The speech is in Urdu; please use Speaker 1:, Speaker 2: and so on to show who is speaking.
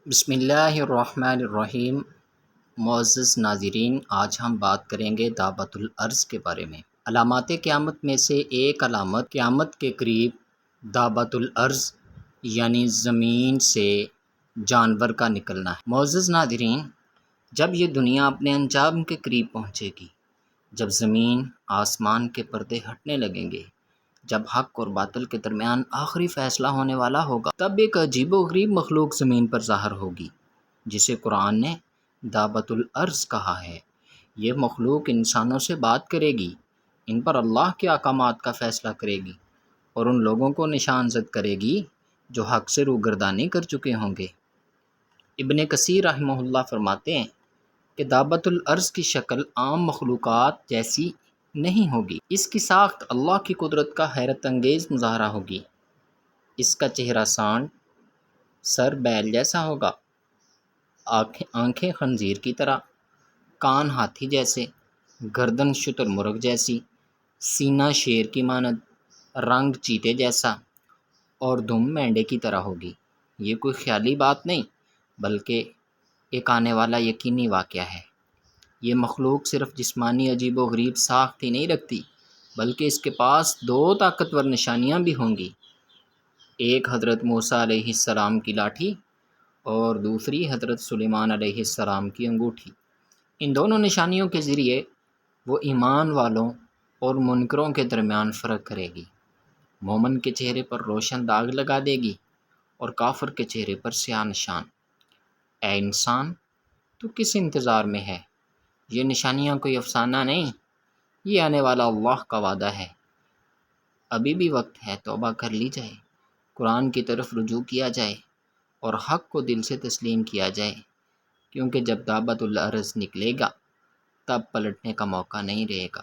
Speaker 1: بسم اللہ الرحمن الرحیم۔ معزز ناظرین، آج ہم بات کریں گے دعوت الارض کے بارے میں۔ علامات قیامت میں سے ایک علامت قیامت کے قریب دعوت الارض یعنی زمین سے جانور کا نکلنا ہے۔ معزز ناظرین، جب یہ دنیا اپنے انجام کے قریب پہنچے گی، جب زمین آسمان کے پردے ہٹنے لگیں گے، جب حق اور باطل کے درمیان آخری فیصلہ ہونے والا ہوگا، تب ایک عجیب و غریب مخلوق زمین پر ظاہر ہوگی جسے قرآن نے دعوت الارض کہا ہے۔ یہ مخلوق انسانوں سے بات کرے گی، ان پر اللہ کے احکامات کا فیصلہ کرے گی اور ان لوگوں کو نشان زد کرے گی جو حق سے روگردانی کر چکے ہوں گے۔ ابن کثیر رحمہ اللہ فرماتے ہیں کہ دعوت الارض کی شکل عام مخلوقات جیسی نہیں ہوگی، اس کی ساخت اللہ کی قدرت کا حیرت انگیز مظاہرہ ہوگی۔ اس کا چہرہ سانڈ، سر بیل جیسا ہوگا، آنکھیں خنزیر کی طرح، کان ہاتھی جیسے، گردن شتر مرغ جیسی، سینہ شیر کی مانند، رنگ چیتے جیسا اور دم مینڈے کی طرح ہوگی۔ یہ کوئی خیالی بات نہیں بلکہ ایک آنے والا یقینی واقعہ ہے۔ یہ مخلوق صرف جسمانی عجیب و غریب ساخت ہی نہیں رکھتی بلکہ اس کے پاس دو طاقتور نشانیاں بھی ہوں گی، ایک حضرت موسیٰ علیہ السلام کی لاٹھی اور دوسری حضرت سلیمان علیہ السلام کی انگوٹھی۔ ان دونوں نشانیوں کے ذریعے وہ ایمان والوں اور منکروں کے درمیان فرق کرے گی، مومن کے چہرے پر روشن داغ لگا دے گی اور کافر کے چہرے پر سیاہ نشان۔ اے انسان، تو کس انتظار میں ہے؟ یہ نشانیاں کوئی افسانہ نہیں، یہ آنے والا اللہ کا وعدہ ہے۔ ابھی بھی وقت ہے، توبہ کر لی جائے، قرآن کی طرف رجوع کیا جائے اور حق کو دل سے تسلیم کیا جائے، کیونکہ جب دعوت الارض نکلے گا تب پلٹنے کا موقع نہیں رہے گا۔